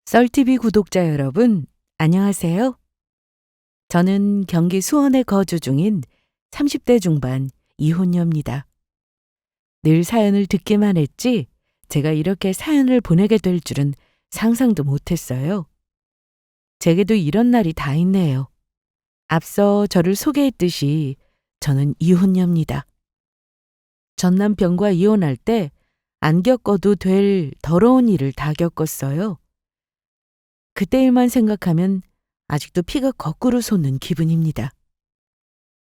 썰TV 구독자 여러분, 안녕하세요. 저는 경기 수원에 거주 중인 30대 중반 이혼녀입니다. 늘 사연을 듣기만 했지 제가 이렇게 사연을 보내게 될 줄은 상상도 못했어요. 제게도 이런 날이 다 있네요. 앞서 저를 소개했듯이 저는 이혼녀입니다. 전 남편과 이혼할 때 안 겪어도 될 더러운 일을 다 겪었어요. 그때 일만 생각하면 아직도 피가 거꾸로 솟는 기분입니다.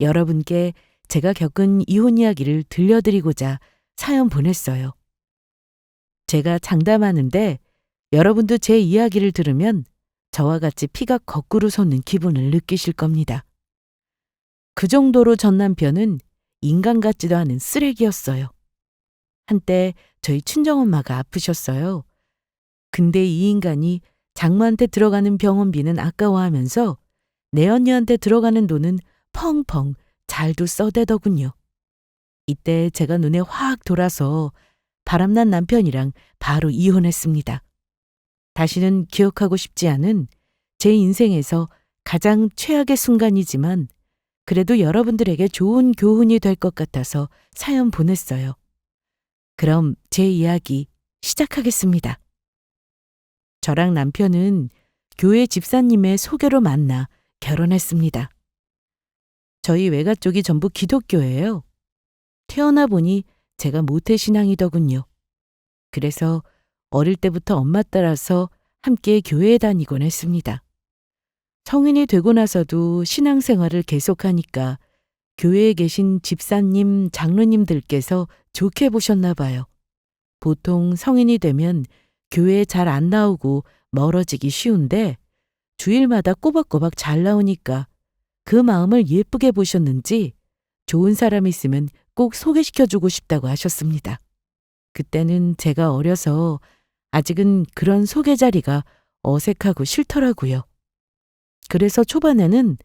여러분께 제가 겪은 이혼 이야기를 들려드리고자 사연 보냈어요. 제가 장담하는데 여러분도 제 이야기를 들으면 저와 같이 피가 거꾸로 솟는 기분을 느끼실 겁니다. 그 정도로 전 남편은 인간 같지도 않은 쓰레기였어요. 한때 저희 친정엄마가 아프셨어요. 근데 이 인간이 장모한테 들어가는 병원비는 아까워하면서 내 언니한테 들어가는 돈은 펑펑 잘도 써대더군요. 이때 제가 눈에 확 돌아서 바람난 남편이랑 바로 이혼했습니다. 다시는 기억하고 싶지 않은 제 인생에서 가장 최악의 순간이지만 그래도 여러분들에게 좋은 교훈이 될 것 같아서 사연 보냈어요. 그럼 제 이야기 시작하겠습니다. 저랑 남편은 교회 집사님의 소개로 만나 결혼했습니다. 저희 외가 쪽이 전부 기독교예요. 태어나 보니 제가 모태신앙이더군요. 그래서 어릴 때부터 엄마 따라서 함께 교회에 다니곤 했습니다. 성인이 되고 나서도 신앙생활을 계속하니까 교회에 계신 집사님, 장로님들께서 좋게 보셨나 봐요. 보통 성인이 되면 교회에 잘 안 나오고 멀어지기 쉬운데 주일마다 꼬박꼬박 잘 나오니까 그 마음을 예쁘게 보셨는지 좋은 사람 있으면 꼭 소개시켜주고 싶다고 하셨습니다. 그때는 제가 어려서 아직은 그런 소개 자리가 어색하고 싫더라고요. 그래서 초반에는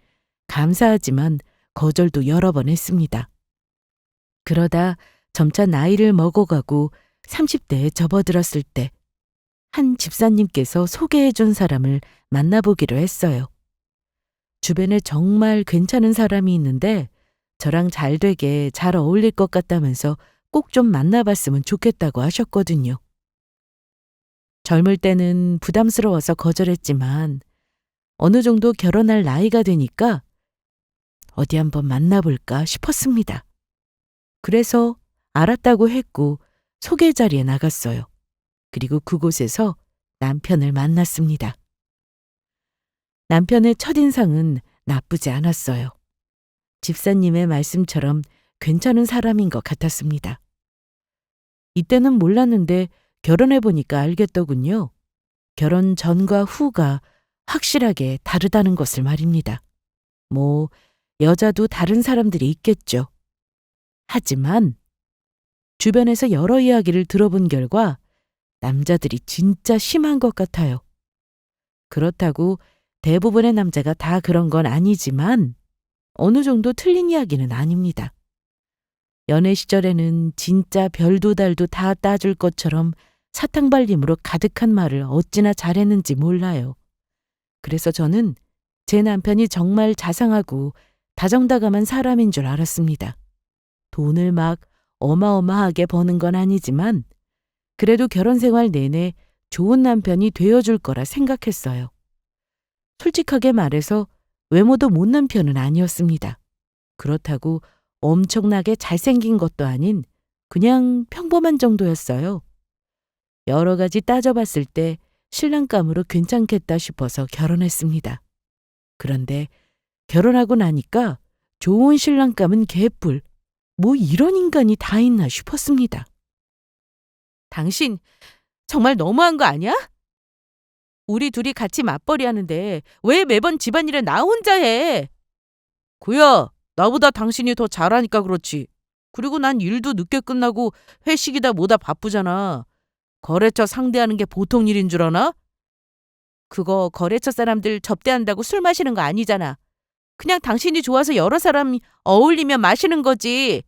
감사하지만 거절도 여러 번 했습니다. 그러다 점차 나이를 먹어가고 30대에 접어들었을 때 한 집사님께서 소개해 준 사람을 만나보기로 했어요. 주변에 정말 괜찮은 사람이 있는데 저랑 잘 되게 잘 어울릴 것 같다면서 꼭 좀 만나봤으면 좋겠다고 하셨거든요. 젊을 때는 부담스러워서 거절했지만 어느 정도 결혼할 나이가 되니까 어디 한번 만나볼까 싶었습니다. 그래서 알았다고 했고 소개 자리에 나갔어요. 그리고 그곳에서 남편을 만났습니다. 남편의 첫인상은 나쁘지 않았어요. 집사님의 말씀처럼 괜찮은 사람인 것 같았습니다. 이때는 몰랐는데 결혼해보니까 알겠더군요. 결혼 전과 후가 확실하게 다르다는 것을 말입니다. 뭐 여자도 다른 사람들이 있겠죠. 하지만 주변에서 여러 이야기를 들어본 결과 남자들이 진짜 심한 것 같아요. 그렇다고 대부분의 남자가 다 그런 건 아니지만 어느 정도 틀린 이야기는 아닙니다. 연애 시절에는 진짜 별도 달도 다 따줄 것처럼 사탕발림으로 가득한 말을 어찌나 잘했는지 몰라요. 그래서 저는 제 남편이 정말 자상하고 다정다감한 사람인 줄 알았습니다. 돈을 막 어마어마하게 버는 건 아니지만 그래도 결혼 생활 내내 좋은 남편이 되어줄 거라 생각했어요. 솔직하게 말해서 외모도 못난 편은 아니었습니다. 그렇다고 엄청나게 잘생긴 것도 아닌 그냥 평범한 정도였어요. 여러 가지 따져봤을 때 신랑감으로 괜찮겠다 싶어서 결혼했습니다. 그런데 결혼하고 나니까 좋은 신랑감은 개뿔, 뭐 이런 인간이 다 있나 싶었습니다. 당신 정말 너무한 거 아니야? 우리 둘이 같이 맞벌이 하는데 왜 매번 집안일을 나 혼자 해? 그야 나보다 당신이 더 잘하니까 그렇지. 그리고 난 일도 늦게 끝나고 회식이다 뭐다 바쁘잖아. 거래처 상대하는 게 보통 일인 줄 아나? 그거 거래처 사람들 접대한다고 술 마시는 거 아니잖아. 그냥 당신이 좋아서 여러 사람이 어울리면 마시는 거지.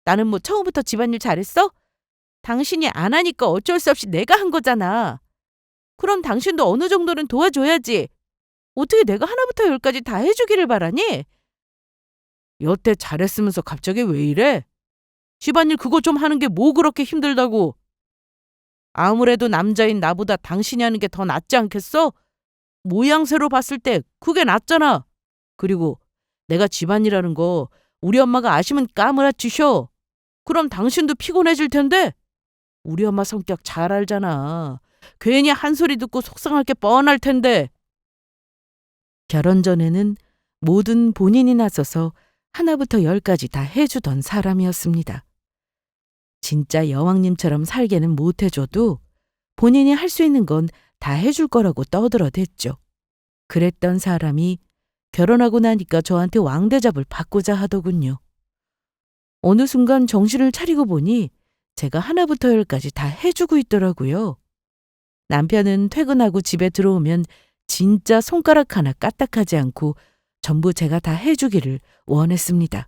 나는 뭐 처음부터 집안일 잘했어? 당신이 안 하니까 어쩔 수 없이 내가 한 거잖아. 그럼 당신도 어느 정도는 도와줘야지. 어떻게 내가 하나부터 열까지 다 해주기를 바라니? 여태 잘했으면서 갑자기 왜 이래? 집안일 그거 좀 하는 게 뭐 그렇게 힘들다고. 아무래도 남자인 나보다 당신이 하는 게 더 낫지 않겠어? 모양새로 봤을 때 그게 낫잖아. 그리고 내가 집안일하는 거 우리 엄마가 아시면 까무라치셔. 그럼 당신도 피곤해질 텐데. 우리 엄마 성격 잘 알잖아. 괜히 한 소리 듣고 속상할 게 뻔할 텐데. 결혼 전에는 뭐든 본인이 나서서 하나부터 열까지 다 해주던 사람이었습니다. 진짜 여왕님처럼 살게는 못해줘도 본인이 할 수 있는 건 다 해줄 거라고 떠들어댔죠. 그랬던 사람이 결혼하고 나니까 저한테 왕대접을 받고자 하더군요. 어느 순간 정신을 차리고 보니 제가 하나부터 열까지 다 해주고 있더라고요. 남편은 퇴근하고 집에 들어오면 진짜 손가락 하나 까딱하지 않고 전부 제가 다 해주기를 원했습니다.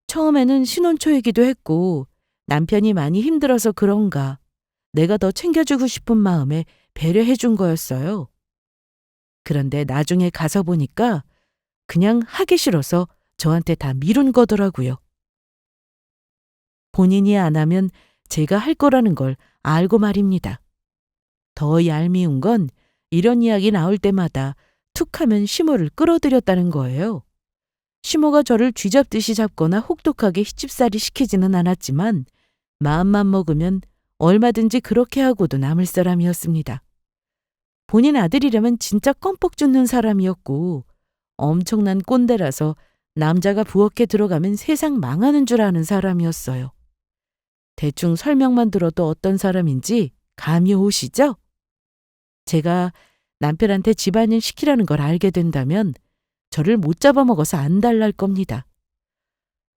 처음에는 신혼 초이기도 했고 남편이 많이 힘들어서 그런가 내가 더 챙겨주고 싶은 마음에 배려해 준 거였어요. 그런데 나중에 가서 보니까 그냥 하기 싫어서 저한테 다 미룬 거더라고요. 본인이 안 하면 제가 할 거라는 걸 알고 말입니다. 더 얄미운 건 이런 이야기 나올 때마다 툭 하면 시모를 끌어들였다는 거예요. 시모가 저를 쥐잡듯이 잡거나 혹독하게 휘집살이 시키지는 않았지만 마음만 먹으면 얼마든지 그렇게 하고도 남을 사람이었습니다. 본인 아들이라면 진짜 껌뻑 죽는 사람이었고 엄청난 꼰대라서 남자가 부엌에 들어가면 세상 망하는 줄 아는 사람이었어요. 대충 설명만 들어도 어떤 사람인지 감이 오시죠? 제가 남편한테 집안일 시키라는 걸 알게 된다면 저를 못 잡아먹어서 안달날 겁니다.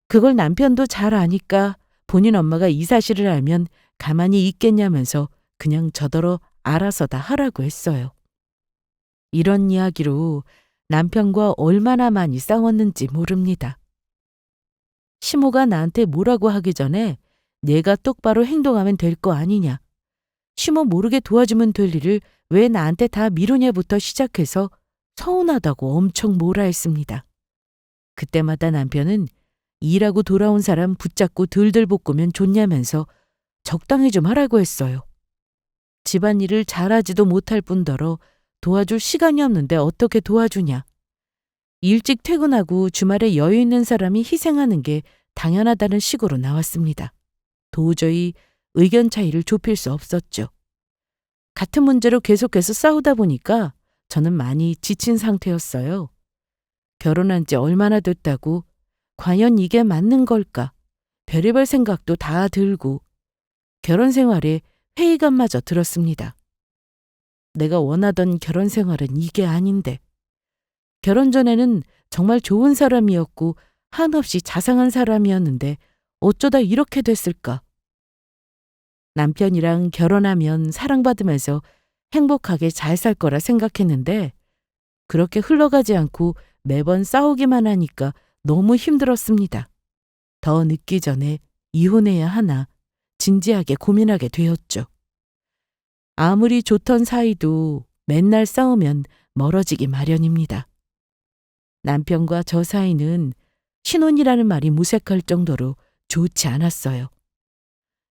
그걸 남편도 잘 아니까 본인 엄마가 이 사실을 알면 가만히 있겠냐면서 그냥 저더러 알아서 다 하라고 했어요. 이런 이야기로 남편과 얼마나 많이 싸웠는지 모릅니다. 시모가 나한테 뭐라고 하기 전에 내가 똑바로 행동하면 될 거 아니냐. 시모 모르게 도와주면 될 일을 왜 나한테 다 미루냐부터 시작해서 서운하다고 엄청 뭐라 했습니다. 그때마다 남편은 일하고 돌아온 사람 붙잡고 들들 볶으면 좋냐면서 적당히 좀 하라고 했어요. 집안일을 잘하지도 못할 뿐더러 도와줄 시간이 없는데 어떻게 도와주냐. 일찍 퇴근하고 주말에 여유 있는 사람이 희생하는 게 당연하다는 식으로 나왔습니다. 도저히 의견 차이를 좁힐 수 없었죠. 같은 문제로 계속해서 싸우다 보니까 저는 많이 지친 상태였어요. 결혼한 지 얼마나 됐다고 과연 이게 맞는 걸까? 별의별 생각도 다 들고 결혼 생활에 회의감마저 들었습니다. 내가 원하던 결혼 생활은 이게 아닌데 결혼 전에는 정말 좋은 사람이었고 한없이 자상한 사람이었는데 어쩌다 이렇게 됐을까? 남편이랑 결혼하면 사랑받으면서 행복하게 잘 살 거라 생각했는데 그렇게 흘러가지 않고 매번 싸우기만 하니까 너무 힘들었습니다. 더 늦기 전에 이혼해야 하나 진지하게 고민하게 되었죠. 아무리 좋던 사이도 맨날 싸우면 멀어지기 마련입니다. 남편과 저 사이는 신혼이라는 말이 무색할 정도로 좋지 않았어요.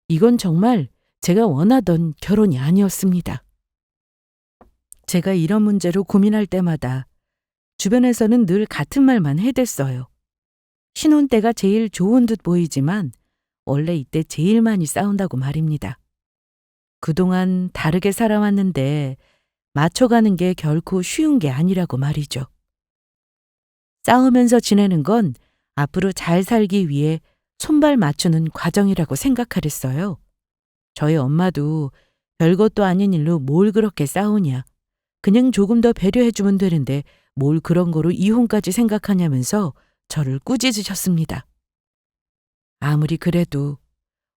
이건 정말 제가 원하던 결혼이 아니었습니다. 제가 이런 문제로 고민할 때마다 주변에서는 늘 같은 말만 해댔어요. 신혼 때가 제일 좋은 듯 보이지만 원래 이때 제일 많이 싸운다고 말입니다. 그동안 다르게 살아왔는데 맞춰가는 게 결코 쉬운 게 아니라고 말이죠. 싸우면서 지내는 건 앞으로 잘 살기 위해 손발 맞추는 과정이라고 생각하랬어요. 저희 엄마도 별것도 아닌 일로 뭘 그렇게 싸우냐. 그냥 조금 더 배려해주면 되는데 뭘 그런 거로 이혼까지 생각하냐면서 저를 꾸짖으셨습니다. 아무리 그래도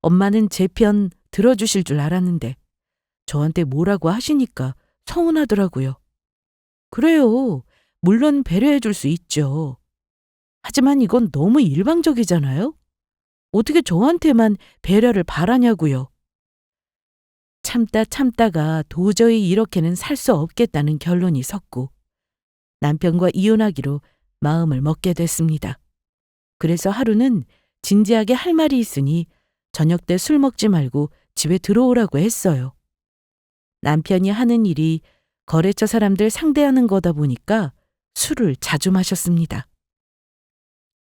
엄마는 제 편 들어주실 줄 알았는데 저한테 뭐라고 하시니까 서운하더라고요. 그래요. 물론 배려해줄 수 있죠. 하지만 이건 너무 일방적이잖아요? 어떻게 저한테만 배려를 바라냐고요. 참다가 도저히 이렇게는 살 수 없겠다는 결론이 섰고 남편과 이혼하기로 마음을 먹게 됐습니다. 그래서 하루는 진지하게 할 말이 있으니 저녁 때 술 먹지 말고 집에 들어오라고 했어요. 남편이 하는 일이 거래처 사람들 상대하는 거다 보니까 술을 자주 마셨습니다.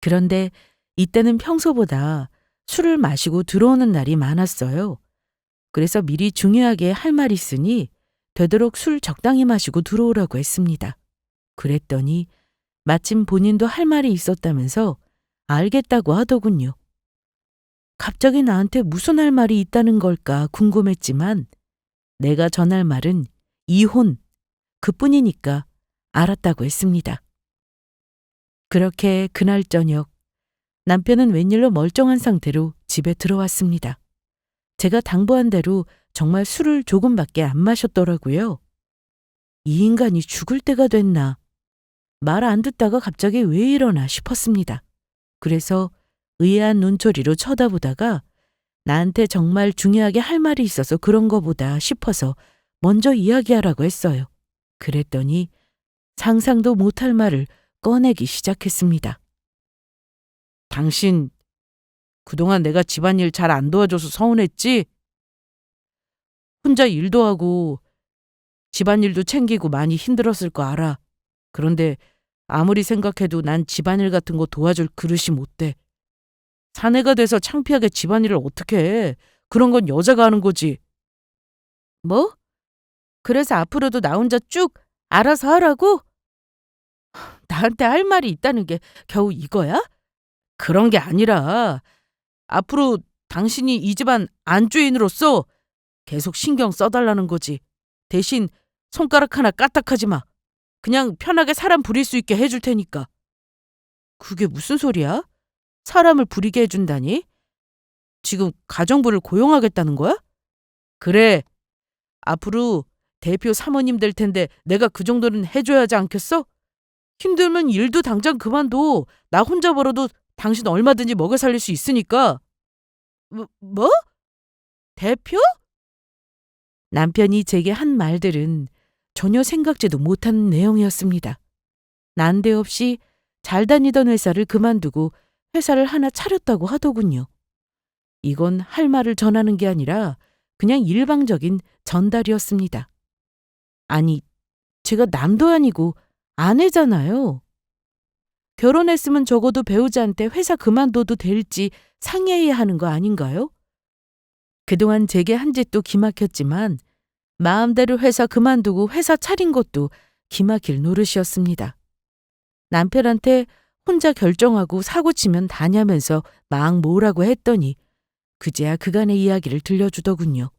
그런데 이때는 평소보다 술을 마시고 들어오는 날이 많았어요. 그래서 미리 중요하게 할 말 있으니 되도록 술 적당히 마시고 들어오라고 했습니다. 그랬더니 마침 본인도 할 말이 있었다면서 알겠다고 하더군요. 갑자기 나한테 무슨 할 말이 있다는 걸까 궁금했지만 내가 전할 말은 이혼, 그뿐이니까 알았다고 했습니다. 그렇게 그날 저녁 남편은 웬일로 멀쩡한 상태로 집에 들어왔습니다. 제가 당부한 대로 정말 술을 조금밖에 안 마셨더라고요. 이 인간이 죽을 때가 됐나. 말 안 듣다가 갑자기 왜 이러나 싶었습니다. 그래서 의아한 눈초리로 쳐다보다가 나한테 정말 중요하게 할 말이 있어서 그런 거보다 싶어서 먼저 이야기하라고 했어요. 그랬더니 상상도 못할 말을 꺼내기 시작했습니다. 당신, 그동안 내가 집안일 잘 안 도와줘서 서운했지? 혼자 일도 하고 집안일도 챙기고 많이 힘들었을 거 알아. 그런데 아무리 생각해도 난 집안일 같은 거 도와줄 그릇이 못 돼. 사내가 돼서 창피하게 집안일을 어떻게 해. 그런 건 여자가 하는 거지. 뭐? 그래서 앞으로도 나 혼자 쭉 알아서 하라고? 나한테 할 말이 있다는 게 겨우 이거야? 그런 게 아니라 앞으로 당신이 이 집안 안주인으로서 계속 신경 써달라는 거지. 대신 손가락 하나 까딱하지 마. 그냥 편하게 사람 부릴 수 있게 해줄 테니까. 그게 무슨 소리야? 사람을 부리게 해준다니? 지금 가정부를 고용하겠다는 거야? 그래. 앞으로 대표 사모님 될 텐데 내가 그 정도는 해줘야 하지 않겠어? 힘들면 일도 당장 그만둬. 나 혼자 벌어도 당신 얼마든지 먹여 살릴 수 있으니까. 뭐? 대표? 남편이 제게 한 말들은 전혀 생각지도 못한 내용이었습니다. 난데없이 잘 다니던 회사를 그만두고 회사를 하나 차렸다고 하더군요. 이건 할 말을 전하는 게 아니라 그냥 일방적인 전달이었습니다. 아니, 제가 남도 아니고 아내잖아요. 결혼했으면 적어도 배우자한테 회사 그만둬도 될지 상의해야 하는 거 아닌가요? 그동안 제게 한 짓도 기막혔지만 마음대로 회사 그만두고 회사 차린 것도 기막힐 노릇이었습니다. 남편한테 혼자 결정하고 사고치면 다냐면서 막 뭐라고 했더니 그제야 그간의 이야기를 들려주더군요.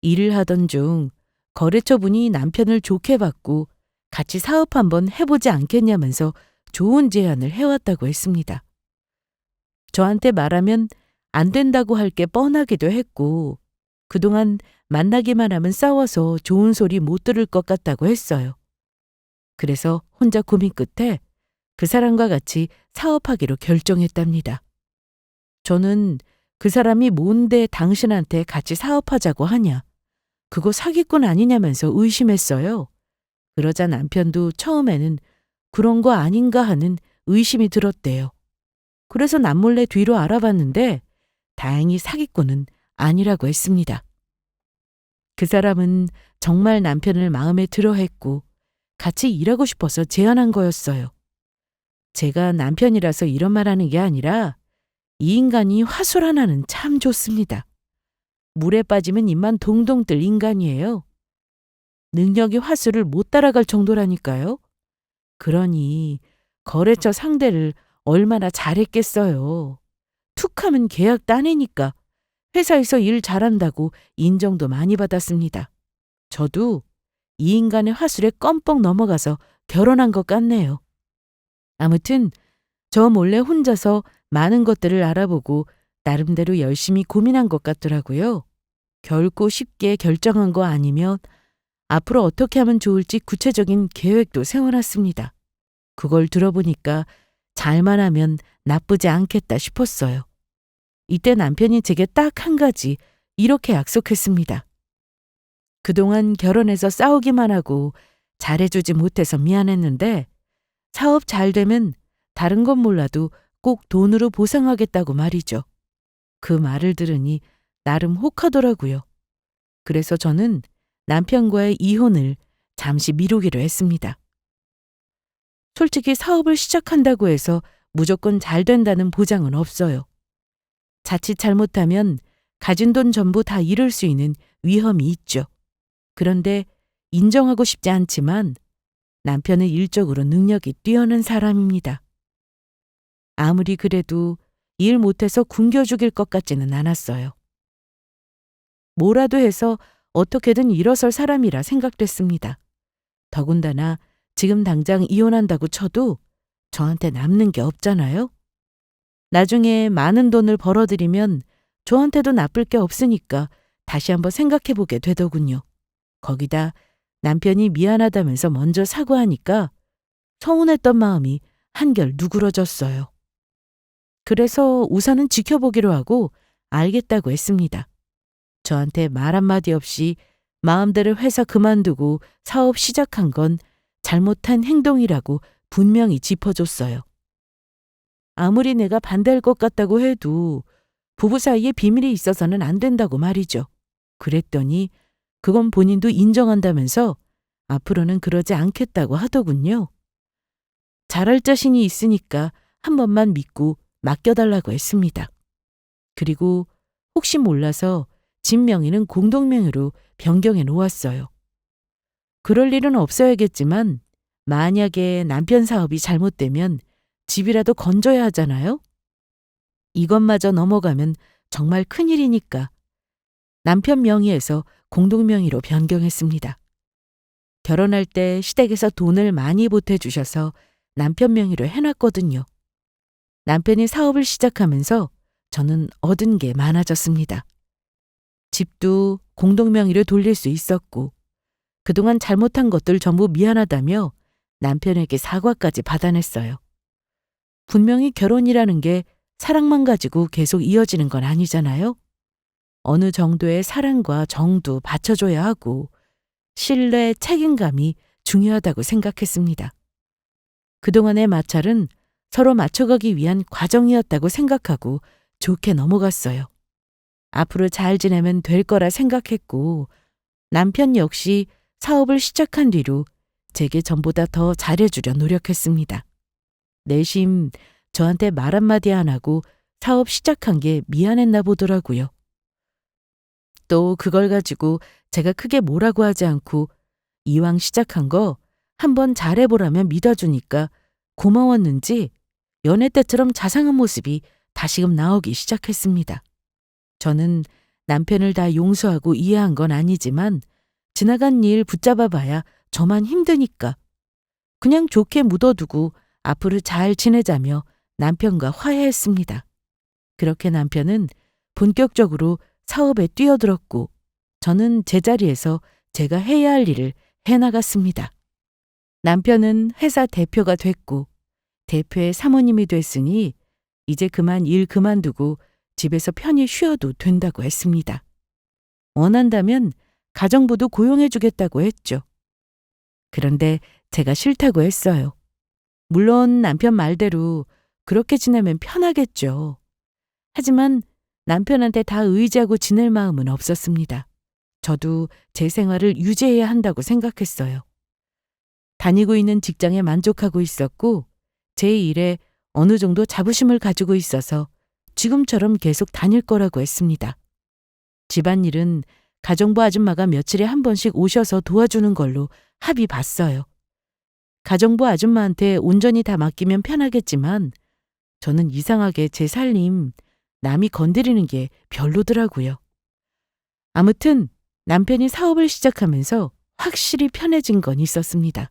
일을 하던 중 거래처 분이 남편을 좋게 봤고 같이 사업 한번 해보지 않겠냐면서 좋은 제안을 해왔다고 했습니다. 저한테 말하면 안 된다고 할 게 뻔하기도 했고 그동안 만나기만 하면 싸워서 좋은 소리 못 들을 것 같다고 했어요. 그래서 혼자 고민 끝에 그 사람과 같이 사업하기로 결정했답니다. 저는 그 사람이 뭔데 당신한테 같이 사업하자고 하냐, 그거 사기꾼 아니냐면서 의심했어요. 그러자 남편도 처음에는 그런 거 아닌가 하는 의심이 들었대요. 그래서 남몰래 뒤로 알아봤는데 다행히 사기꾼은 아니라고 했습니다. 그 사람은 정말 남편을 마음에 들어 했고 같이 일하고 싶어서 제안한 거였어요. 제가 남편이라서 이런 말 하는 게 아니라 이 인간이 화술 하나는 참 좋습니다. 물에 빠지면 입만 동동 뜰 인간이에요. 능력이 화술을 못 따라갈 정도라니까요. 그러니 거래처 상대를 얼마나 잘했겠어요. 툭하면 계약 따내니까 회사에서 일 잘한다고 인정도 많이 받았습니다. 저도 이 인간의 화술에 껌뻑 넘어가서 결혼한 것 같네요. 아무튼 저 몰래 혼자서 많은 것들을 알아보고 나름대로 열심히 고민한 것 같더라고요. 결코 쉽게 결정한 거 아니면 앞으로 어떻게 하면 좋을지 구체적인 계획도 세워놨습니다. 그걸 들어보니까 잘만 하면 나쁘지 않겠다 싶었어요. 이때 남편이 제게 딱 한 가지 이렇게 약속했습니다. 그동안 결혼해서 싸우기만 하고 잘해주지 못해서 미안했는데 사업 잘 되면 다른 건 몰라도 꼭 돈으로 보상하겠다고 말이죠. 그 말을 들으니 나름 혹하더라고요. 그래서 저는 남편과의 이혼을 잠시 미루기로 했습니다. 솔직히 사업을 시작한다고 해서 무조건 잘 된다는 보장은 없어요. 자칫 잘못하면 가진 돈 전부 다 잃을 수 있는 위험이 있죠. 그런데 인정하고 싶지 않지만 남편은 일적으로 능력이 뛰어난 사람입니다. 아무리 그래도 일 못해서 굶겨 죽일 것 같지는 않았어요. 뭐라도 해서 어떻게든 일어설 사람이라 생각됐습니다. 더군다나 지금 당장 이혼한다고 쳐도 저한테 남는 게 없잖아요. 나중에 많은 돈을 벌어들이면 저한테도 나쁠 게 없으니까 다시 한번 생각해 보게 되더군요. 거기다 남편이 미안하다면서 먼저 사과하니까 서운했던 마음이 한결 누그러졌어요. 그래서 우선은 지켜보기로 하고 알겠다고 했습니다. 저한테 말 한마디 없이 마음대로 회사 그만두고 사업 시작한 건 잘못한 행동이라고 분명히 짚어줬어요. 아무리 내가 반대할 것 같다고 해도 부부 사이에 비밀이 있어서는 안 된다고 말이죠. 그랬더니 그건 본인도 인정한다면서 앞으로는 그러지 않겠다고 하더군요. 잘할 자신이 있으니까 한 번만 믿고 맡겨달라고 했습니다. 그리고 혹시 몰라서 집 명의는 공동명의로 변경해 놓았어요. 그럴 일은 없어야겠지만 만약에 남편 사업이 잘못되면 집이라도 건져야 하잖아요? 이것마저 넘어가면 정말 큰일이니까 남편 명의에서 공동명의로 변경했습니다. 결혼할 때 시댁에서 돈을 많이 보태주셔서 남편 명의로 해놨거든요. 남편이 사업을 시작하면서 저는 얻은 게 많아졌습니다. 집도 공동명의로 돌릴 수 있었고 그동안 잘못한 것들 전부 미안하다며 남편에게 사과까지 받아냈어요. 분명히 결혼이라는 게 사랑만 가지고 계속 이어지는 건 아니잖아요. 어느 정도의 사랑과 정도 받쳐줘야 하고 신뢰, 책임감이 중요하다고 생각했습니다. 그동안의 마찰은 서로 맞춰가기 위한 과정이었다고 생각하고 좋게 넘어갔어요. 앞으로 잘 지내면 될 거라 생각했고 남편 역시 사업을 시작한 뒤로 제게 전보다 더 잘해주려 노력했습니다. 내심 저한테 말 한마디 안 하고 사업 시작한 게 미안했나 보더라고요. 또 그걸 가지고 제가 크게 뭐라고 하지 않고 이왕 시작한 거 한번 잘해보라며 믿어주니까 고마웠는지 연애 때처럼 자상한 모습이 다시금 나오기 시작했습니다. 저는 남편을 다 용서하고 이해한 건 아니지만 지나간 일 붙잡아봐야 저만 힘드니까 그냥 좋게 묻어두고 앞으로 잘 지내자며 남편과 화해했습니다. 그렇게 남편은 본격적으로 사업에 뛰어들었고 저는 제자리에서 제가 해야 할 일을 해나갔습니다. 남편은 회사 대표가 됐고 대표의 사모님이 됐으니 이제 그만 일 그만두고 집에서 편히 쉬어도 된다고 했습니다. 원한다면 가정부도 고용해주겠다고 했죠. 그런데 제가 싫다고 했어요. 물론 남편 말대로 그렇게 지내면 편하겠죠. 하지만 남편한테 다 의지하고 지낼 마음은 없었습니다. 저도 제 생활을 유지해야 한다고 생각했어요. 다니고 있는 직장에 만족하고 있었고 제 일에 어느 정도 자부심을 가지고 있어서 지금처럼 계속 다닐 거라고 했습니다. 집안일은 가정부 아줌마가 며칠에 한 번씩 오셔서 도와주는 걸로 합의 봤어요. 가정부 아줌마한테 온전히 다 맡기면 편하겠지만 저는 이상하게 제 살림 남이 건드리는 게 별로더라고요. 아무튼 남편이 사업을 시작하면서 확실히 편해진 건 있었습니다.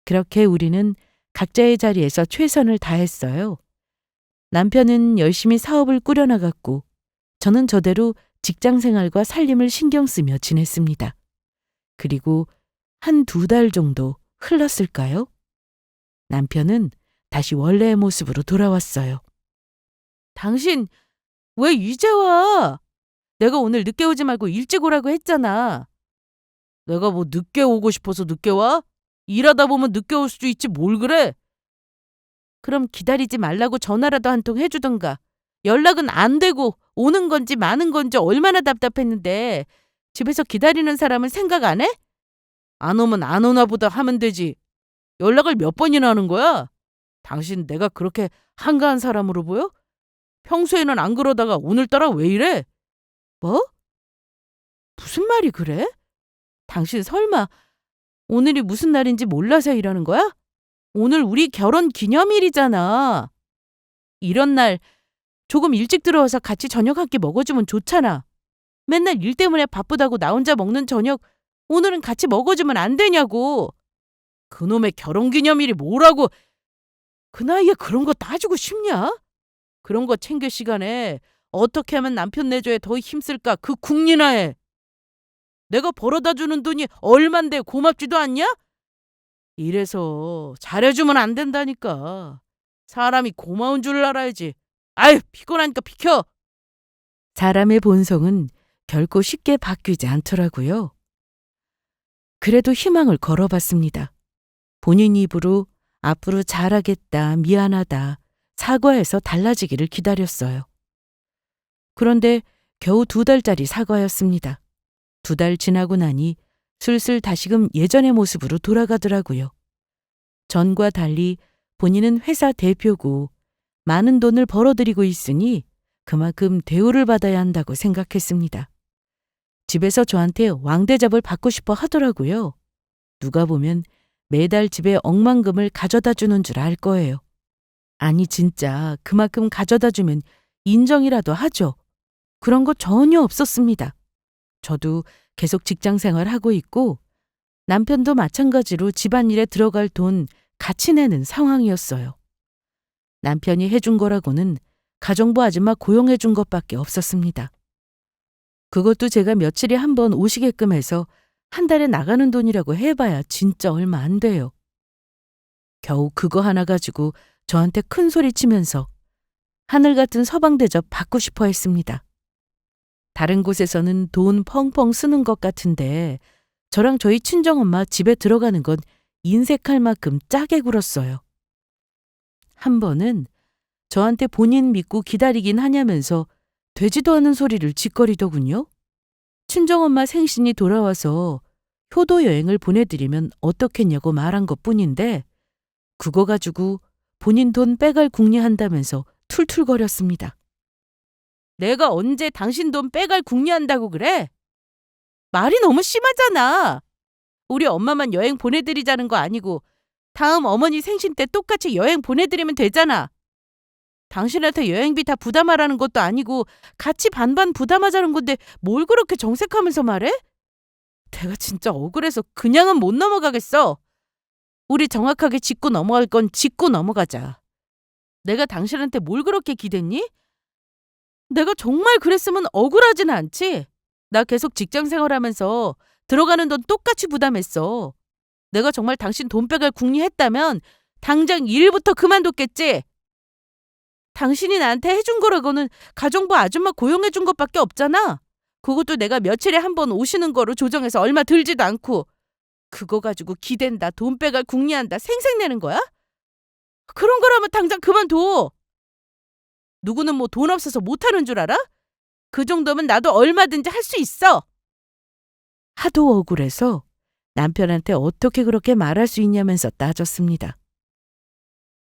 그렇게 우리는 각자의 자리에서 최선을 다했어요. 남편은 열심히 사업을 꾸려나갔고 저는 저대로 직장 생활과 살림을 신경 쓰며 지냈습니다. 그리고 한 2달 정도 흘렀을까요? 남편은 다시 원래의 모습으로 돌아왔어요. 당신 왜 이제 와? 내가 오늘 늦게 오지 말고 일찍 오라고 했잖아. 내가 뭐 늦게 오고 싶어서 늦게 와? 일하다 보면 늦게 올 수도 있지 뭘 그래? 그럼 기다리지 말라고 전화라도 한 통 해주던가. 연락은 안 되고 오는 건지 마는 건지 얼마나 답답했는데 집에서 기다리는 사람은 생각 안 해? 안 오면 안 오나 보다 하면 되지. 연락을 몇 번이나 하는 거야? 당신 내가 그렇게 한가한 사람으로 보여? 평소에는 안 그러다가 오늘따라 왜 이래? 뭐? 무슨 말이 그래? 당신 설마 오늘이 무슨 날인지 몰라서 이러는 거야? 오늘 우리 결혼 기념일이잖아. 이런 날 조금 일찍 들어와서 같이 저녁 한 끼 먹어주면 좋잖아. 맨날 일 때문에 바쁘다고 나 혼자 먹는 저녁 오늘은 같이 먹어주면 안 되냐고. 그놈의 결혼 기념일이 뭐라고. 그 나이에 그런 거 따지고 싶냐? 그런 거 챙길 시간에 어떻게 하면 남편 내조에 더 힘쓸까 그 궁리나 해. 내가 벌어다 주는 돈이 얼만데 고맙지도 않냐? 이래서 잘해주면 안 된다니까. 사람이 고마운 줄 알아야지. 아유, 피곤하니까 비켜. 사람의 본성은 결코 쉽게 바뀌지 않더라고요. 그래도 희망을 걸어봤습니다. 본인 입으로 앞으로 잘하겠다, 미안하다, 사과해서 달라지기를 기다렸어요. 그런데 겨우 2달짜리 사과였습니다. 2달 지나고 나니 슬슬 다시금 예전의 모습으로 돌아가더라고요. 전과 달리 본인은 회사 대표고 많은 돈을 벌어들이고 있으니 그만큼 대우를 받아야 한다고 생각했습니다. 집에서 저한테 왕대접을 받고 싶어 하더라고요. 누가 보면 매달 집에 억만금을 가져다 주는 줄 알 거예요. 아니 진짜 그만큼 가져다 주면 인정이라도 하죠. 그런 거 전혀 없었습니다. 저도 계속 직장 생활하고 있고 남편도 마찬가지로 집안일에 들어갈 돈 같이 내는 상황이었어요. 남편이 해준 거라고는 가정부 아줌마 고용해 준 것밖에 없었습니다. 그것도 제가 며칠에 한 번 오시게끔 해서 한 달에 나가는 돈이라고 해봐야 진짜 얼마 안 돼요. 겨우 그거 하나 가지고 저한테 큰 소리 치면서 하늘 같은 서방 대접 받고 싶어 했습니다. 다른 곳에서는 돈 펑펑 쓰는 것 같은데 저랑 저희 친정엄마 집에 들어가는 건 인색할 만큼 짜게 굴었어요. 한 번은 저한테 본인 믿고 기다리긴 하냐면서 되지도 않은 소리를 짓거리더군요. 친정엄마 생신이 돌아와서 효도 여행을 보내드리면 어떻겠냐고 말한 것뿐인데 그거 가지고 본인 돈 빼갈 궁리한다면서 툴툴거렸습니다. 내가 언제 당신 돈 빼갈 궁리한다고 그래? 말이 너무 심하잖아. 우리 엄마만 여행 보내드리자는 거 아니고 다음 어머니 생신 때 똑같이 여행 보내드리면 되잖아. 당신한테 여행비 다 부담하라는 것도 아니고 같이 반반 부담하자는 건데 뭘 그렇게 정색하면서 말해? 내가 진짜 억울해서 그냥은 못 넘어가겠어. 우리 정확하게 짚고 넘어갈 건 짚고 넘어가자. 내가 당신한테 뭘 그렇게 기댔니? 내가 정말 그랬으면 억울하진 않지. 나 계속 직장 생활하면서 들어가는 돈 똑같이 부담했어. 내가 정말 당신 돈 빼갈 궁리했다면 당장 일부터 그만뒀겠지. 당신이 나한테 해준 거라고는 가정부 아줌마 고용해준 것밖에 없잖아. 그것도 내가 며칠에 한 번 오시는 거로 조정해서 얼마 들지도 않고 그거 가지고 기댄다, 돈 빼갈 궁리한다 생색내는 거야? 그런 거라면 당장 그만둬. 누구는 뭐 돈 없어서 못하는 줄 알아? 그 정도면 나도 얼마든지 할 수 있어. 하도 억울해서 남편한테 어떻게 그렇게 말할 수 있냐면서 따졌습니다.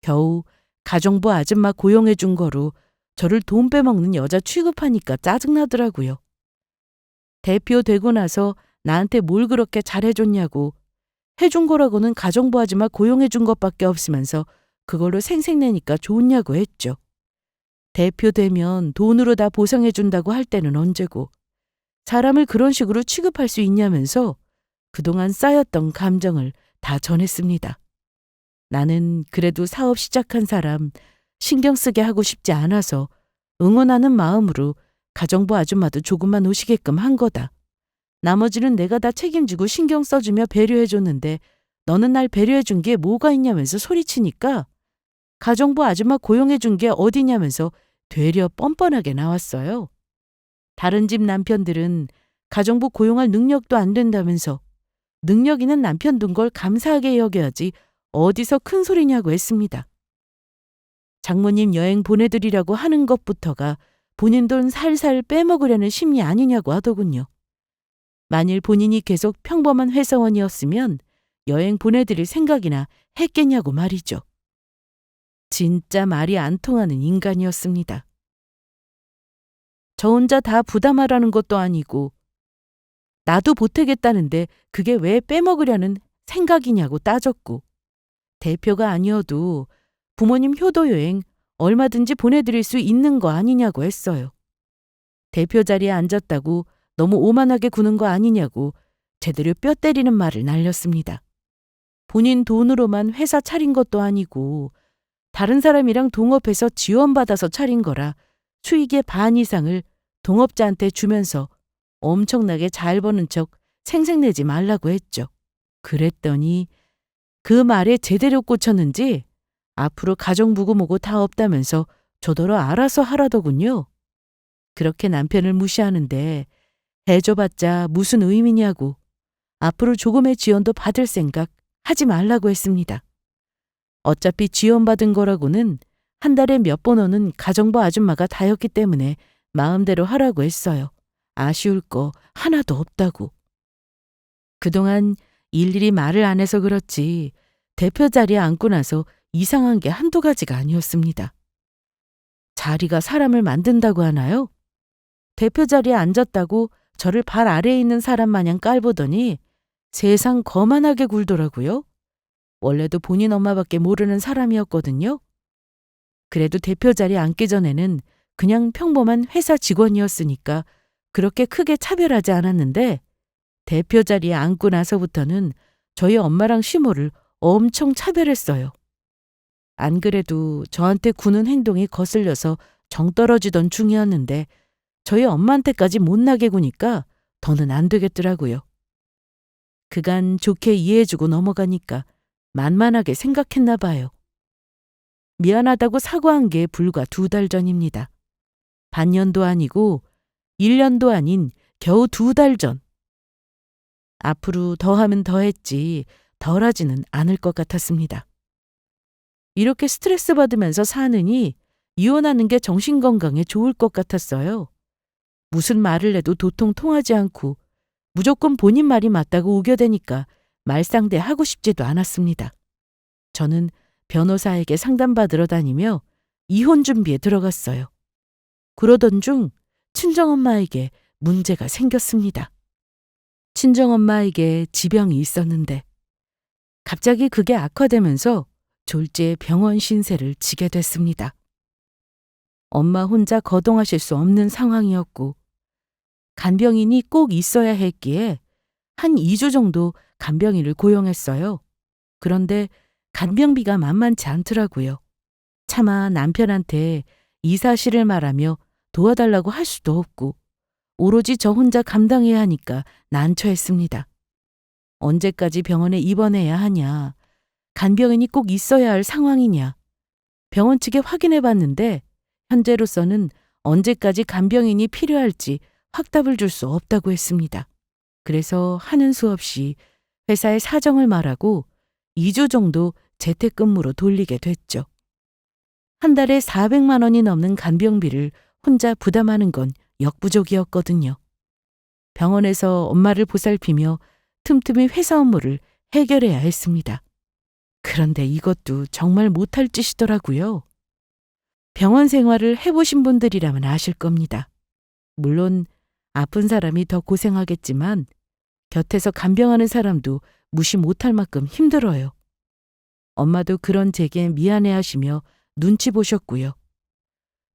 겨우 가정부 아줌마 고용해 준 거로 저를 돈 빼먹는 여자 취급하니까 짜증나더라고요. 대표 되고 나서 나한테 뭘 그렇게 잘해줬냐고 해준 거라고는 가정부 아줌마 고용해 준 것밖에 없으면서 그걸로 생색내니까 좋냐고 했죠. 대표 되면 돈으로 다 보상해 준다고 할 때는 언제고 사람을 그런 식으로 취급할 수 있냐면서 그동안 쌓였던 감정을 다 전했습니다. 나는 그래도 사업 시작한 사람 신경 쓰게 하고 싶지 않아서 응원하는 마음으로 가정부 아줌마도 조금만 오시게끔 한 거다. 나머지는 내가 다 책임지고 신경 써주며 배려해줬는데 너는 날 배려해준 게 뭐가 있냐면서 소리치니까 가정부 아줌마 고용해준 게 어디냐면서 되려 뻔뻔하게 나왔어요. 다른 집 남편들은 가정부 고용할 능력도 안 된다면서 능력 있는 남편 둔 걸 감사하게 여겨야지 어디서 큰 소리냐고 했습니다. 장모님 여행 보내드리라고 하는 것부터가 본인 돈 살살 빼먹으려는 심리 아니냐고 하더군요. 만일 본인이 계속 평범한 회사원이었으면 여행 보내드릴 생각이나 했겠냐고 말이죠. 진짜 말이 안 통하는 인간이었습니다. 저 혼자 다 부담하라는 것도 아니고 나도 보태겠다는데 그게 왜 빼먹으려는 생각이냐고 따졌고 대표가 아니어도 부모님 효도 여행 얼마든지 보내드릴 수 있는 거 아니냐고 했어요. 대표 자리에 앉았다고 너무 오만하게 구는 거 아니냐고 제대로 뼈 때리는 말을 날렸습니다. 본인 돈으로만 회사 차린 것도 아니고 다른 사람이랑 동업해서 지원받아서 차린 거라 수익의 반 이상을 동업자한테 주면서 엄청나게 잘 버는 척 생색내지 말라고 했죠. 그랬더니 그 말에 제대로 꽂혔는지 앞으로 가정부고 뭐고 다 없다면서 저더러 알아서 하라더군요. 그렇게 남편을 무시하는데 해줘봤자 무슨 의미냐고 앞으로 조금의 지원도 받을 생각 하지 말라고 했습니다. 어차피 지원받은 거라고는 한 달에 몇 번 오는 가정부 아줌마가 다였기 때문에 마음대로 하라고 했어요. 아쉬울 거 하나도 없다고. 그동안 일일이 말을 안 해서 그렇지 대표 자리에 앉고 나서 이상한 게 한두 가지가 아니었습니다. 자리가 사람을 만든다고 하나요? 대표 자리에 앉았다고 저를 발 아래에 있는 사람 마냥 깔보더니 세상 거만하게 굴더라고요. 원래도 본인 엄마밖에 모르는 사람이었거든요. 그래도 대표 자리에 앉기 전에는 그냥 평범한 회사 직원이었으니까 그렇게 크게 차별하지 않았는데 대표 자리에 앉고 나서부터는 저희 엄마랑 시모를 엄청 차별했어요. 안 그래도 저한테 구는 행동이 거슬려서 정 떨어지던 중이었는데 저희 엄마한테까지 못나게 구니까 더는 안 되겠더라고요. 그간 좋게 이해해주고 넘어가니까 만만하게 생각했나 봐요. 미안하다고 사과한 게 불과 2달 전입니다. 반년도 아니고 1년도 아닌 겨우 2달 전. 앞으로 더하면 더했지 덜하지는 않을 것 같았습니다. 이렇게 스트레스 받으면서 사느니 이혼하는 게 정신건강에 좋을 것 같았어요. 무슨 말을 해도 도통 통하지 않고 무조건 본인 말이 맞다고 우겨대니까 말상대 하고 싶지도 않았습니다. 저는 변호사에게 상담받으러 다니며 이혼 준비에 들어갔어요. 그러던 중 친정엄마에게 문제가 생겼습니다. 친정엄마에게 지병이 있었는데 갑자기 그게 악화되면서 졸지에 병원 신세를 지게 됐습니다. 엄마 혼자 거동하실 수 없는 상황이었고 간병인이 꼭 있어야 했기에 한 2주 정도 간병인을 고용했어요. 그런데 간병비가 만만치 않더라고요. 차마 남편한테 이 사실을 말하며 도와달라고 할 수도 없고 오로지 저 혼자 감당해야 하니까 난처했습니다. 언제까지 병원에 입원해야 하냐, 간병인이 꼭 있어야 할 상황이냐. 병원 측에 확인해 봤는데 현재로서는 언제까지 간병인이 필요할지 확답을 줄 수 없다고 했습니다. 그래서 하는 수 없이 회사에 사정을 말하고 2주 정도 재택근무로 돌리게 됐죠. 한 달에 400만 원이 넘는 간병비를 혼자 부담하는 건 역부족이었거든요. 병원에서 엄마를 보살피며 틈틈이 회사 업무를 해결해야 했습니다. 그런데 이것도 정말 못할 짓이더라고요. 병원 생활을 해보신 분들이라면 아실 겁니다. 물론 아픈 사람이 더 고생하겠지만 곁에서 간병하는 사람도 무시 못할 만큼 힘들어요. 엄마도 그런 제게 미안해하시며 눈치 보셨고요.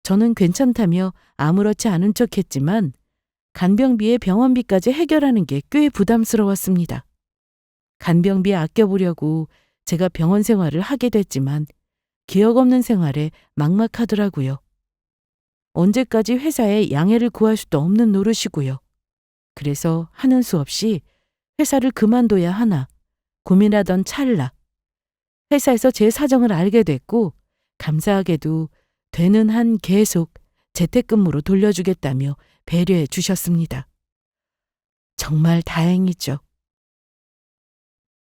저는 괜찮다며 아무렇지 않은 척했지만 간병비에 병원비까지 해결하는 게 꽤 부담스러웠습니다. 간병비 아껴보려고 제가 병원 생활을 하게 됐지만 기억 없는 생활에 막막하더라고요. 언제까지 회사에 양해를 구할 수도 없는 노릇이고요. 그래서 하는 수 없이 회사를 그만둬야 하나 고민하던 찰나 회사에서 제 사정을 알게 됐고 감사하게도 되는 한 계속 재택근무로 돌려주겠다며 배려해 주셨습니다. 정말 다행이죠.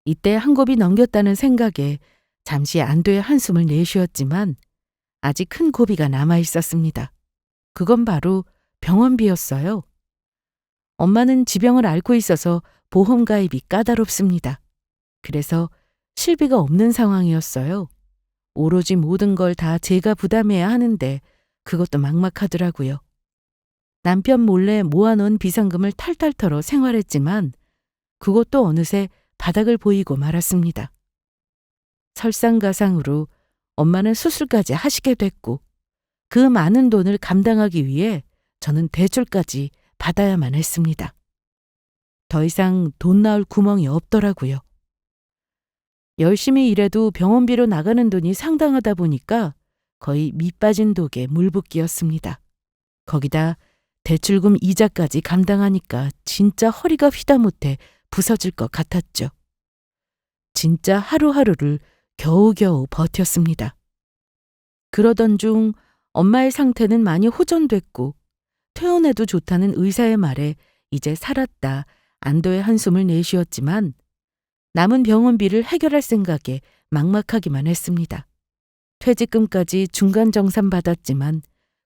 이때 한 곱이 넘겼다는 생각에 잠시 안도의 한숨을 내쉬었지만 아직 큰 고비가 남아 있었습니다. 그건 바로 병원비였어요. 엄마는 지병을 앓고 있어서 보험 가입이 까다롭습니다. 그래서 실비가 없는 상황이었어요. 오로지 모든 걸 다 제가 부담해야 하는데 그것도 막막하더라고요. 남편 몰래 모아놓은 비상금을 탈탈 털어 생활했지만 그것도 어느새 바닥을 보이고 말았습니다. 설상가상으로 엄마는 수술까지 하시게 됐고 그 많은 돈을 감당하기 위해 저는 대출까지 받아야만 했습니다. 더 이상 돈 나올 구멍이 없더라고요. 열심히 일해도 병원비로 나가는 돈이 상당하다 보니까 거의 밑빠진 독에 물붓기였습니다. 거기다 대출금 이자까지 감당하니까 진짜 허리가 휘다못해 부서질 것 같았죠. 진짜 하루하루를 겨우겨우 버텼습니다. 그러던 중 엄마의 상태는 많이 호전됐고 퇴원해도 좋다는 의사의 말에 이제 살았다 안도의 한숨을 내쉬었지만 남은 병원비를 해결할 생각에 막막하기만 했습니다. 퇴직금까지 중간 정산 받았지만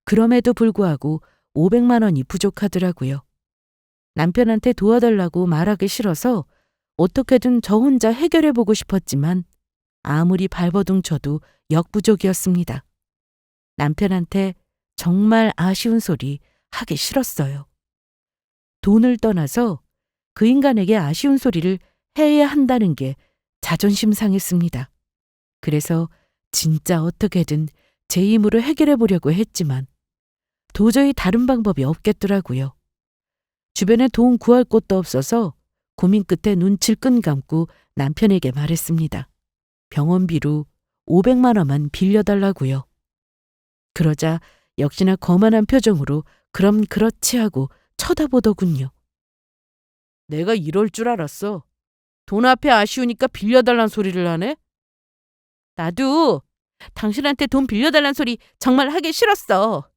그럼에도 불구하고 500만 원이 부족하더라고요. 남편한테 도와달라고 말하기 싫어서 어떻게든 저 혼자 해결해보고 싶었지만 아무리 발버둥 쳐도 역부족이었습니다. 남편한테 정말 아쉬운 소리 하기 싫었어요. 돈을 떠나서 그 인간에게 아쉬운 소리를 해야 한다는 게 자존심 상했습니다. 그래서 진짜 어떻게든 제 힘으로 해결해 보려고 했지만 도저히 다른 방법이 없겠더라고요. 주변에 도움 구할 곳도 없어서 고민 끝에 눈치를 끈 감고 남편에게 말했습니다. 병원비로 500만 원만 빌려달라고요. 그러자 역시나 거만한 표정으로 그럼 그렇지 하고 쳐다보더군요. 내가 이럴 줄 알았어. 돈 앞에 아쉬우니까 빌려달란 소리를 하네? 나도 당신한테 돈 빌려달란 소리 정말 하기 싫었어.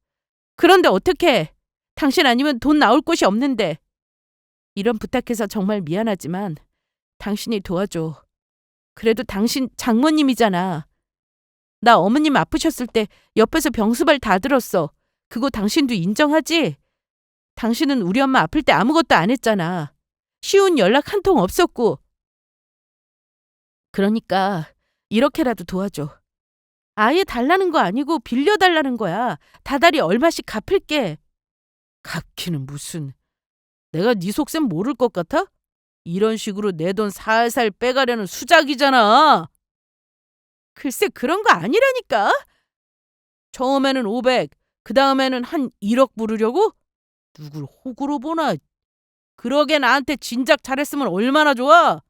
그런데 어떡해. 당신 아니면 돈 나올 곳이 없는데. 이런 부탁해서 정말 미안하지만 당신이 도와줘. 그래도 당신 장모님이잖아. 나 어머님 아프셨을 때 옆에서 병수발 다 들었어. 그거 당신도 인정하지? 당신은 우리 엄마 아플 때 아무것도 안 했잖아. 쉬운 연락 한 통 없었고. 그러니까 이렇게라도 도와줘. 아예 달라는 거 아니고 빌려달라는 거야. 다달이 얼마씩 갚을게. 갚기는 무슨. 내가 네 속셈 모를 것 같아? 이런 식으로 내 돈 살살 빼가려는 수작이잖아. 글쎄 그런 거 아니라니까. 처음에는 500, 그 다음에는 한 1억 부르려고? 누굴 호구로 보나. 그러게 나한테 진작 잘했으면 얼마나 좋아.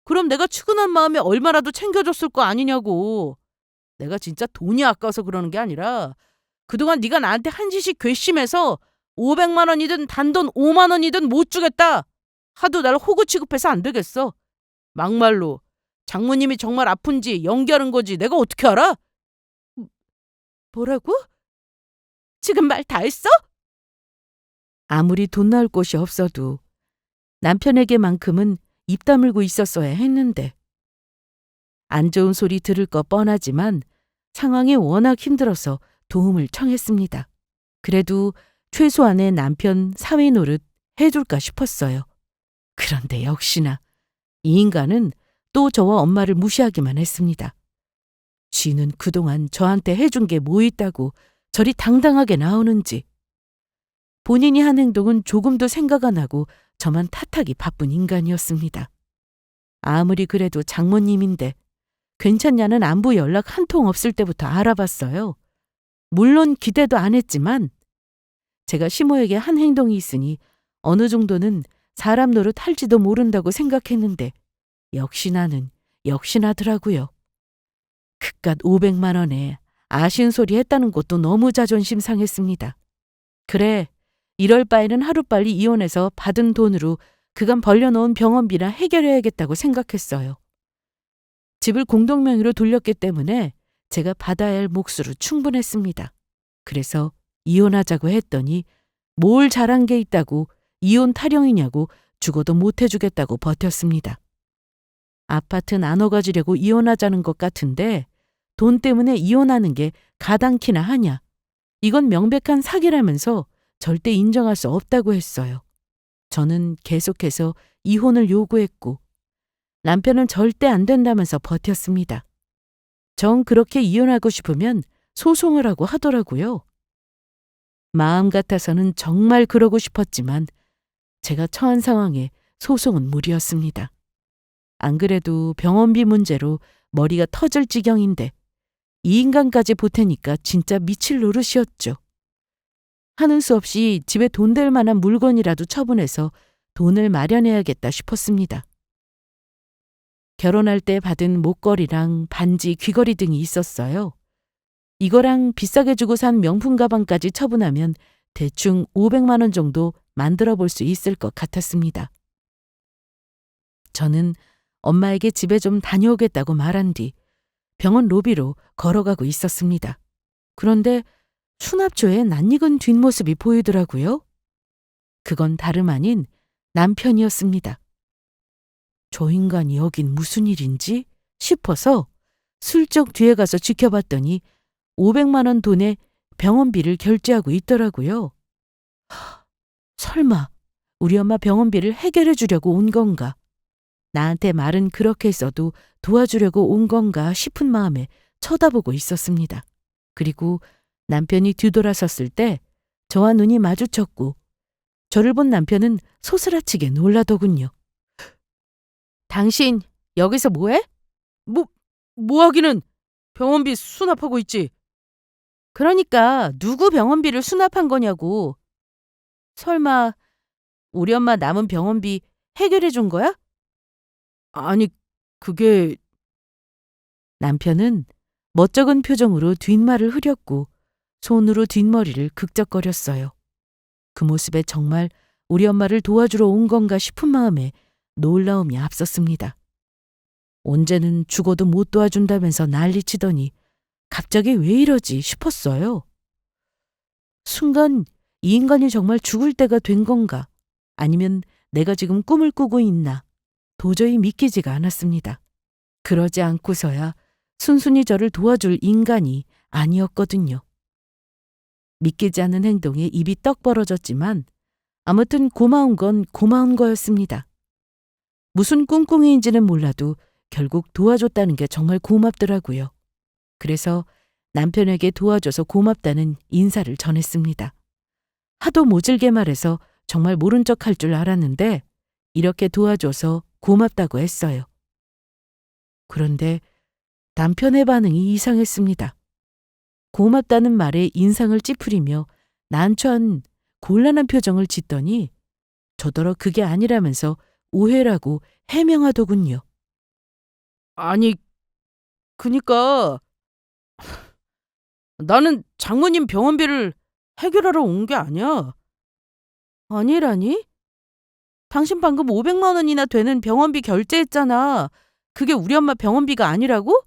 그럼 내가 측은한 마음에 얼마라도 챙겨줬을 거 아니냐고. 내가 진짜 돈이 아까워서 그러는 게 아니라 그동안 네가 나한테 한 짓이 괘씸해서 500만 원이든 단돈 5만 원이든 못 주겠다. 하도 날 호구 취급해서 안 되겠어. 막말로 장모님이 정말 아픈지 연기하는 거지 내가 어떻게 알아? 뭐라고? 지금 말 다 했어? 아무리 돈 나올 곳이 없어도 남편에게만큼은 입 다물고 있었어야 했는데 안 좋은 소리 들을 거 뻔하지만 상황이 워낙 힘들어서 도움을 청했습니다. 그래도 최소한의 남편 사위 노릇 해줄까 싶었어요. 그런데 역시나 이 인간은 또 저와 엄마를 무시하기만 했습니다. 쥐는 그동안 저한테 해준 게 뭐 있다고 저리 당당하게 나오는지. 본인이 한 행동은 조금도 생각 안 하고 저만 탓하기 바쁜 인간이었습니다. 아무리 그래도 장모님인데 괜찮냐는 안부 연락 한 통 없을 때부터 알아봤어요. 물론 기대도 안 했지만 제가 시모에게 한 행동이 있으니 어느 정도는 사람 노릇 할지도 모른다고 생각했는데 역시나더라고요. 그깟 500만 원에 아쉬운 소리 했다는 것도 너무 자존심 상했습니다. 그래, 이럴 바에는 하루빨리 이혼해서 받은 돈으로 그간 벌려놓은 병원비나 해결해야겠다고 생각했어요. 집을 공동명의로 돌렸기 때문에 제가 받아야 할 몫으로 충분했습니다. 그래서 이혼하자고 했더니 뭘 잘한 게 있다고 이혼 타령이냐고 죽어도 못 해주겠다고 버텼습니다. 아파트 나눠 가지려고 이혼하자는 것 같은데 돈 때문에 이혼하는 게 가당키나 하냐. 이건 명백한 사기라면서 절대 인정할 수 없다고 했어요. 저는 계속해서 이혼을 요구했고 남편은 절대 안 된다면서 버텼습니다. 정 그렇게 이혼하고 싶으면 소송을 하고 하더라고요. 마음 같아서는 정말 그러고 싶었지만 제가 처한 상황에 소송은 무리였습니다. 안 그래도 병원비 문제로 머리가 터질 지경인데 이 인간까지 보태니까 진짜 미칠 노릇이었죠. 하는 수 없이 집에 돈 될 만한 물건이라도 처분해서 돈을 마련해야겠다 싶었습니다. 결혼할 때 받은 목걸이랑 반지, 귀걸이 등이 있었어요. 이거랑 비싸게 주고 산 명품 가방까지 처분하면 대충 500만 원 정도 만들어 볼 수 있을 것 같았습니다. 저는 엄마에게 집에 좀 다녀오겠다고 말한 뒤 병원 로비로 걸어가고 있었습니다. 그런데 수납조에 낯익은 뒷모습이 보이더라고요. 그건 다름 아닌 남편이었습니다. 저 인간이 여긴 무슨 일인지 싶어서 슬쩍 뒤에 가서 지켜봤더니 500만 원 돈에 병원비를 결제하고 있더라고요. 설마 우리 엄마 병원비를 해결해 주려고 온 건가? 나한테 말은 그렇게 써도 도와주려고 온 건가 싶은 마음에 쳐다보고 있었습니다. 그리고 남편이 뒤돌아섰을 때 저와 눈이 마주쳤고 저를 본 남편은 소스라치게 놀라더군요. 당신 여기서 뭐해? 뭐 하기는 병원비 수납하고 있지. 그러니까 누구 병원비를 수납한 거냐고. 설마 우리 엄마 남은 병원비 해결해 준 거야? 아니, 그게... 남편은 멋쩍은 표정으로 뒷말을 흐렸고 손으로 뒷머리를 극적거렸어요. 그 모습에 정말 우리 엄마를 도와주러 온 건가 싶은 마음에 놀라움이 앞섰습니다. 언제는 죽어도 못 도와준다면서 난리치더니 갑자기 왜 이러지 싶었어요. 순간 이 인간이 정말 죽을 때가 된 건가 아니면 내가 지금 꿈을 꾸고 있나 도저히 믿기지가 않았습니다. 그러지 않고서야 순순히 저를 도와줄 인간이 아니었거든요. 믿기지 않는 행동에 입이 떡 벌어졌지만 아무튼 고마운 건 고마운 거였습니다. 무슨 꿍꿍이인지는 몰라도 결국 도와줬다는 게 정말 고맙더라고요. 그래서 남편에게 도와줘서 고맙다는 인사를 전했습니다. 하도 모질게 말해서 정말 모른 척 할 줄 알았는데 이렇게 도와줘서 고맙다고 했어요. 그런데 남편의 반응이 이상했습니다. 고맙다는 말에 인상을 찌푸리며 난처한 곤란한 표정을 짓더니 저더러 그게 아니라면서 오해라고 해명하더군요. 아니, 그니까 나는 장모님 병원비를 해결하러 온 게 아니야. 아니라니? 당신 방금 500만 원이나 되는 병원비 결제했잖아. 그게 우리 엄마 병원비가 아니라고?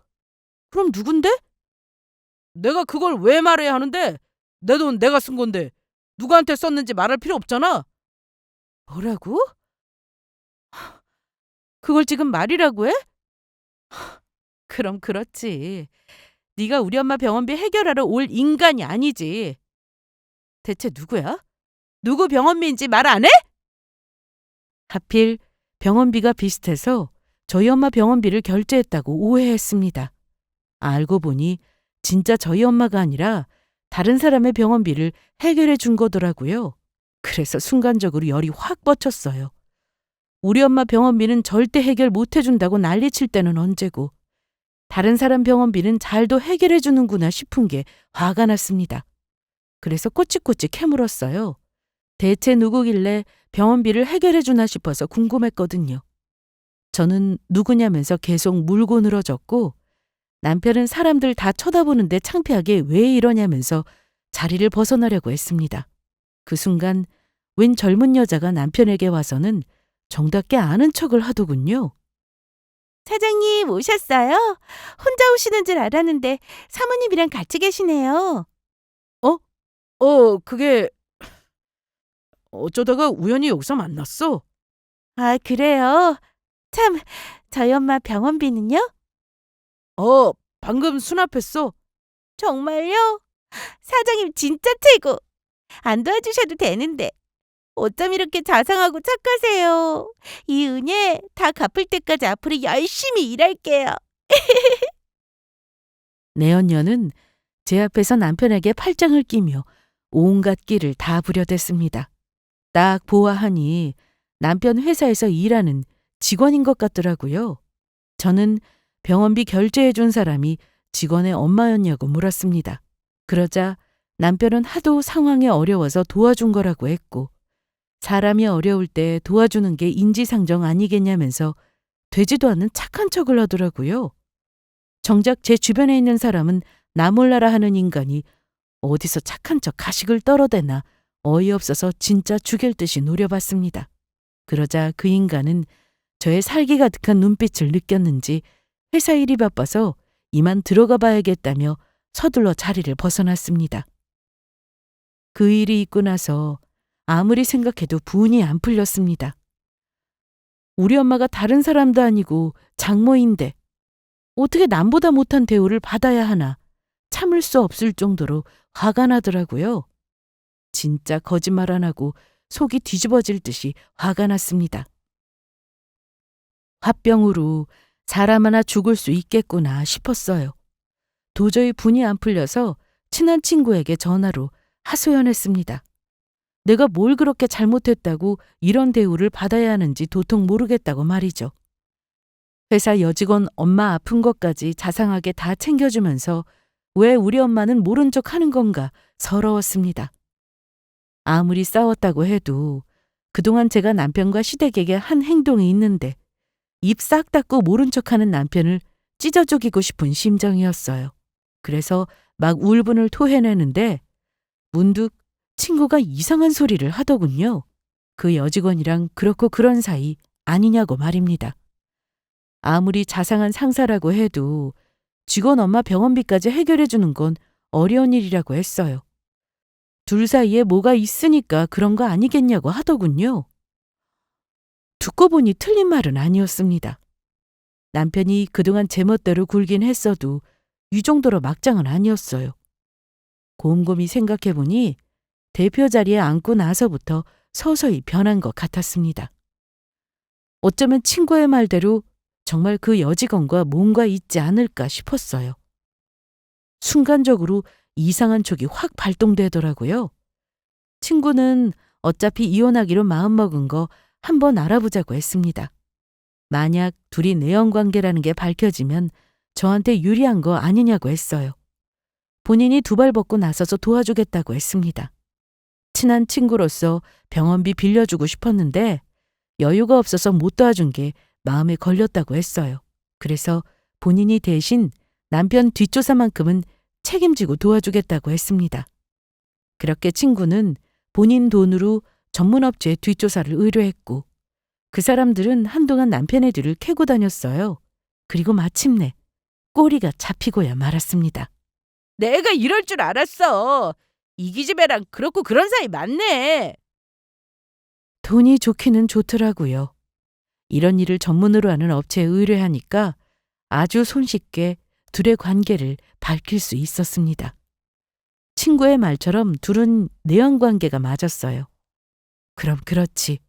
그럼 누군데? 내가 그걸 왜 말해야 하는데? 내 돈 내가 쓴 건데 누구한테 썼는지 말할 필요 없잖아. 뭐라고? 그걸 지금 말이라고 해? 그럼 그렇지. 네가 우리 엄마 병원비 해결하러 올 인간이 아니지. 대체 누구야? 누구 병원비인지 말 안 해? 하필 병원비가 비슷해서 저희 엄마 병원비를 결제했다고 오해했습니다. 알고 보니 진짜 저희 엄마가 아니라 다른 사람의 병원비를 해결해 준 거더라고요. 그래서 순간적으로 열이 확 뻗쳤어요. 우리 엄마 병원비는 절대 해결 못 해준다고 난리칠 때는 언제고 다른 사람 병원비는 잘도 해결해 주는구나 싶은 게 화가 났습니다. 그래서 꼬치꼬치 캐물었어요. 대체 누구길래 병원비를 해결해 주나 싶어서 궁금했거든요. 저는 누구냐면서 계속 물고 늘어졌고 남편은 사람들 다 쳐다보는데 창피하게 왜 이러냐면서 자리를 벗어나려고 했습니다. 그 순간 웬 젊은 여자가 남편에게 와서는 정답게 아는 척을 하더군요. 사장님 오셨어요? 혼자 오시는 줄 알았는데 사모님이랑 같이 계시네요. 그게 어쩌다가 우연히 여기서 만났어. 아, 그래요? 참, 저희 엄마 병원비는요? 방금 수납했어. 정말요? 사장님 진짜 최고. 안 도와주셔도 되는데. 어쩜 이렇게 자상하고 착하세요. 이 은혜 다 갚을 때까지 앞으로 열심히 일할게요. 내연녀는 제 앞에서 남편에게 팔짱을 끼며 온갖 끼를 다 부려댔습니다. 딱 보아하니 남편 회사에서 일하는 직원인 것 같더라고요. 저는 병원비 결제해준 사람이 직원의 엄마였냐고 물었습니다. 그러자 남편은 하도 상황이 어려워서 도와준 거라고 했고, 사람이 어려울 때 도와주는 게 인지상정 아니겠냐면서 되지도 않는 착한 척을 하더라고요. 정작 제 주변에 있는 사람은 나 몰라라 하는 인간이 어디서 착한 척 가식을 떨어대나 어이없어서 진짜 죽일 듯이 노려봤습니다. 그러자 그 인간은 저의 살기 가득한 눈빛을 느꼈는지 회사 일이 바빠서 이만 들어가 봐야겠다며 서둘러 자리를 벗어났습니다. 그 일이 있고 나서 아무리 생각해도 분이 안 풀렸습니다. 우리 엄마가 다른 사람도 아니고 장모인데 어떻게 남보다 못한 대우를 받아야 하나 참을 수 없을 정도로 화가 나더라고요. 진짜 거짓말 안 하고 속이 뒤집어질 듯이 화가 났습니다. 화병으로 사람 하나 죽을 수 있겠구나 싶었어요. 도저히 분이 안 풀려서 친한 친구에게 전화로 하소연했습니다. 내가 뭘 그렇게 잘못했다고 이런 대우를 받아야 하는지 도통 모르겠다고 말이죠. 회사 여직원 엄마 아픈 것까지 자상하게 다 챙겨주면서 왜 우리 엄마는 모른 척 하는 건가 서러웠습니다. 아무리 싸웠다고 해도 그동안 제가 남편과 시댁에게 한 행동이 있는데 입 싹 닫고 모른 척하는 남편을 찢어 죽이고 싶은 심정이었어요. 그래서 막 울분을 토해내는데 문득 친구가 이상한 소리를 하더군요. 그 여직원이랑 그렇고 그런 사이 아니냐고 말입니다. 아무리 자상한 상사라고 해도 직원 엄마 병원비까지 해결해 주는 건 어려운 일이라고 했어요. 둘 사이에 뭐가 있으니까 그런 거 아니겠냐고 하더군요. 듣고 보니 틀린 말은 아니었습니다. 남편이 그동안 제멋대로 굴긴 했어도 이 정도로 막장은 아니었어요. 곰곰이 생각해보니 대표 자리에 앉고 나서부터 서서히 변한 것 같았습니다. 어쩌면 친구의 말대로 정말 그 여직원과 뭔가 있지 않을까 싶었어요. 순간적으로 이상한 촉이 확 발동되더라고요. 친구는 어차피 이혼하기로 마음먹은 거 한번 알아보자고 했습니다. 만약 둘이 내연관계라는 게 밝혀지면 저한테 유리한 거 아니냐고 했어요. 본인이 두 발 벗고 나서서 도와주겠다고 했습니다. 친한 친구로서 병원비 빌려주고 싶었는데 여유가 없어서 못 도와준 게 마음에 걸렸다고 했어요. 그래서 본인이 대신 남편 뒷조사만큼은 책임지고 도와주겠다고 했습니다. 그렇게 친구는 본인 돈으로 전문업체에 뒷조사를 의뢰했고 그 사람들은 한동안 남편의 뒤를 캐고 다녔어요. 그리고 마침내 꼬리가 잡히고야 말았습니다. 내가 이럴 줄 알았어. 이 기집애랑 그렇고 그런 사이 맞네. 돈이 좋기는 좋더라고요. 이런 일을 전문으로 하는 업체에 의뢰하니까 아주 손쉽게 둘의 관계를 밝힐 수 있었습니다. 친구의 말처럼 둘은 내연관계가 맞았어요. 그럼 그렇지.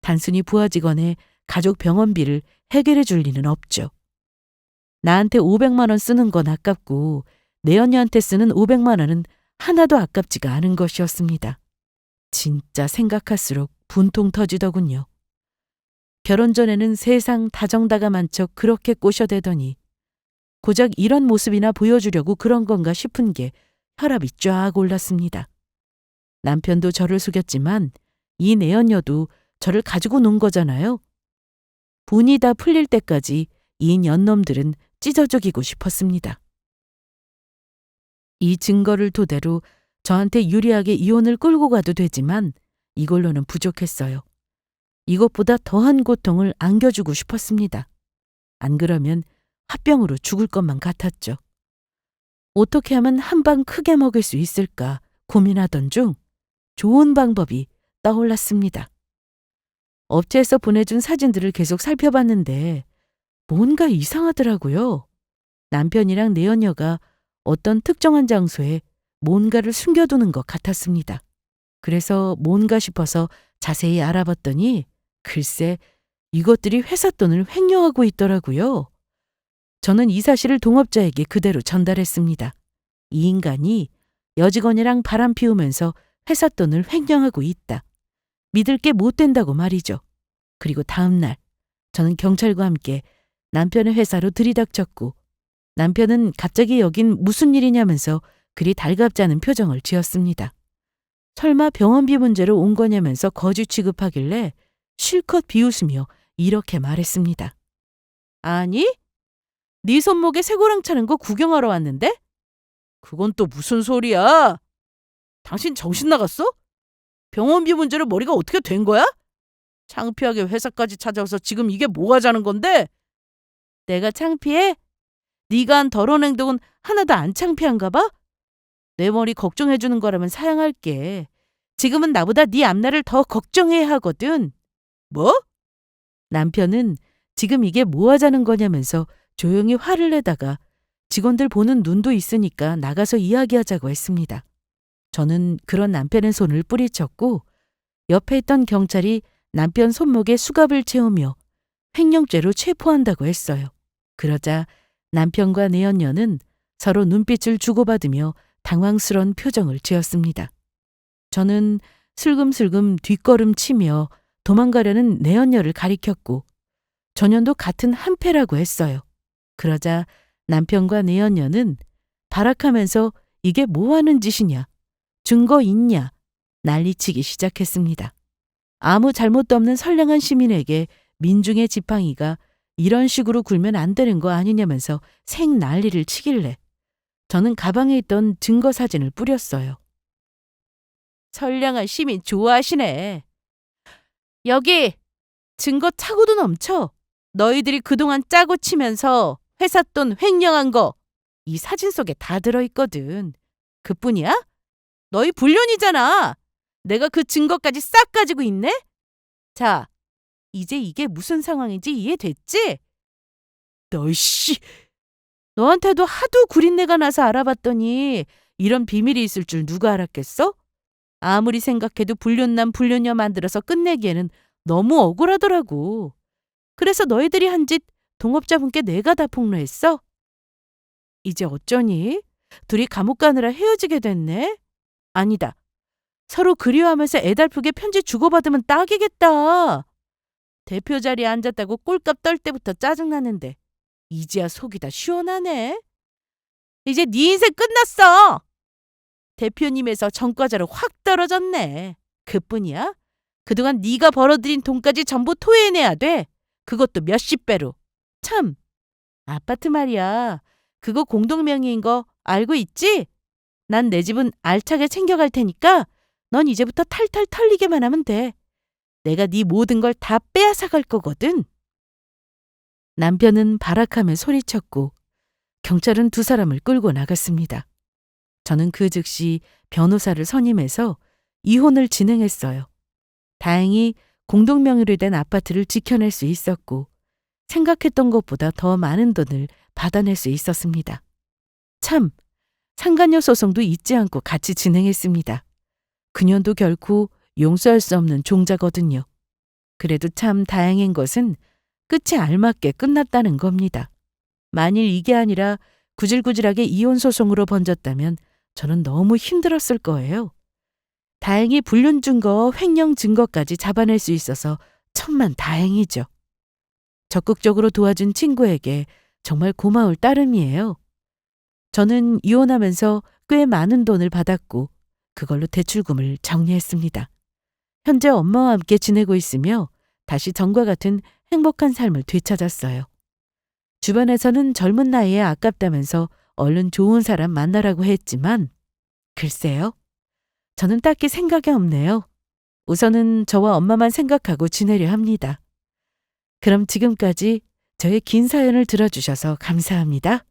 단순히 부하 직원의 가족 병원비를 해결해 줄 리는 없죠. 나한테 500만 원 쓰는 건 아깝고 내연녀한테 쓰는 500만 원은 하나도 아깝지가 않은 것이었습니다. 진짜 생각할수록 분통 터지더군요. 결혼 전에는 세상 다정다감한 척 그렇게 꼬셔대더니 고작 이런 모습이나 보여주려고 그런 건가 싶은 게 혈압이 쫙 올랐습니다. 남편도 저를 속였지만 이 내연녀도 저를 가지고 논 거잖아요. 분이 다 풀릴 때까지 이 년놈들은 찢어 죽이고 싶었습니다. 이 증거를 토대로 저한테 유리하게 이혼을 끌고 가도 되지만 이걸로는 부족했어요. 이것보다 더한 고통을 안겨주고 싶었습니다. 안 그러면 화병으로 죽을 것만 같았죠. 어떻게 하면 한 방 크게 먹을 수 있을까 고민하던 중 좋은 방법이 떠올랐습니다. 업체에서 보내준 사진들을 계속 살펴봤는데 뭔가 이상하더라고요. 남편이랑 내연녀가 어떤 특정한 장소에 뭔가를 숨겨두는 것 같았습니다. 그래서 뭔가 싶어서 자세히 알아봤더니 글쎄 이것들이 회사 돈을 횡령하고 있더라고요. 저는 이 사실을 동업자에게 그대로 전달했습니다. 이 인간이 여직원이랑 바람 피우면서 회사 돈을 횡령하고 있다. 믿을 게 못 된다고 말이죠. 그리고 다음 날 저는 경찰과 함께 남편의 회사로 들이닥쳤고 남편은 갑자기 여긴 무슨 일이냐면서 그리 달갑지 않은 표정을 지었습니다. 설마 병원비 문제로 온 거냐면서 거지 취급하길래 실컷 비웃으며 이렇게 말했습니다. 아니? 네 손목에 쇠고랑 차는 거 구경하러 왔는데? 그건 또 무슨 소리야? 당신 정신 나갔어? 병원비 문제로 머리가 어떻게 된 거야? 창피하게 회사까지 찾아와서 지금 이게 뭐 하자는 건데? 내가 창피해? 네가 한 더러운 행동은 하나도 안 창피한가 봐? 내 머리 걱정해주는 거라면 사양할게. 지금은 나보다 네 앞날을 더 걱정해야 하거든. 뭐? 남편은 지금 이게 뭐 하자는 거냐면서 조용히 화를 내다가 직원들 보는 눈도 있으니까 나가서 이야기하자고 했습니다. 저는 그런 남편의 손을 뿌리쳤고 옆에 있던 경찰이 남편 손목에 수갑을 채우며 횡령죄로 체포한다고 했어요. 그러자 남편과 내연녀는 서로 눈빛을 주고받으며 당황스런 표정을 지었습니다. 저는 슬금슬금 뒷걸음 치며 도망가려는 내연녀를 가리켰고 전현도 같은 한패라고 했어요. 그러자 남편과 내연녀는 발악하면서 이게 뭐 하는 짓이냐, 증거 있냐, 난리치기 시작했습니다. 아무 잘못도 없는 선량한 시민에게 민중의 지팡이가 이런 식으로 굴면 안 되는 거 아니냐면서 생난리를 치길래 저는 가방에 있던 증거 사진을 뿌렸어요. 선량한 시민 좋아하시네. 여기 증거 차고도 넘쳐. 너희들이 그동안 짜고 치면서 회사 돈 횡령한 거 이 사진 속에 다 들어있거든. 그뿐이야? 너희 불륜이잖아. 내가 그 증거까지 싹 가지고 있네? 자, 이제 이게 무슨 상황인지 이해됐지? 너씨, 너한테도 하도 구린내가 나서 알아봤더니 이런 비밀이 있을 줄 누가 알았겠어? 아무리 생각해도 불륜남 불륜녀 만들어서 끝내기에는 너무 억울하더라고. 그래서 너희들이 한 짓 동업자분께 내가 다 폭로했어? 이제 어쩌니? 둘이 감옥 가느라 헤어지게 됐네? 아니다. 서로 그리워하면서 애달프게 편지 주고받으면 딱이겠다. 대표 자리에 앉았다고 꼴값 떨 때부터 짜증나는데 이제야 속이 다 시원하네. 이제 네 인생 끝났어. 대표님에서 전과자로 확 떨어졌네. 그뿐이야? 그동안 네가 벌어들인 돈까지 전부 토해내야 돼. 그것도 몇십 배로. 참, 아파트 말이야. 그거 공동명의인 거 알고 있지? 난 내 집은 알차게 챙겨갈 테니까 넌 이제부터 탈탈 털리게만 하면 돼. 내가 네 모든 걸 다 빼앗아갈 거거든. 남편은 발악하며 소리쳤고 경찰은 두 사람을 끌고 나갔습니다. 저는 그 즉시 변호사를 선임해서 이혼을 진행했어요. 다행히 공동명의로 된 아파트를 지켜낼 수 있었고 생각했던 것보다 더 많은 돈을 받아낼 수 있었습니다. 참, 상간녀 소송도 잊지 않고 같이 진행했습니다. 그년도 결코 용서할 수 없는 종자거든요. 그래도 참 다행인 것은 끝이 알맞게 끝났다는 겁니다. 만일 이게 아니라 구질구질하게 이혼 소송으로 번졌다면 저는 너무 힘들었을 거예요. 다행히 불륜 증거, 횡령 증거까지 잡아낼 수 있어서 천만 다행이죠. 적극적으로 도와준 친구에게 정말 고마울 따름이에요. 저는 이혼하면서 꽤 많은 돈을 받았고 그걸로 대출금을 정리했습니다. 현재 엄마와 함께 지내고 있으며 다시 전과 같은 행복한 삶을 되찾았어요. 주변에서는 젊은 나이에 아깝다면서 얼른 좋은 사람 만나라고 했지만 글쎄요. 저는 딱히 생각이 없네요. 우선은 저와 엄마만 생각하고 지내려 합니다. 그럼 지금까지 저의 긴 사연을 들어주셔서 감사합니다.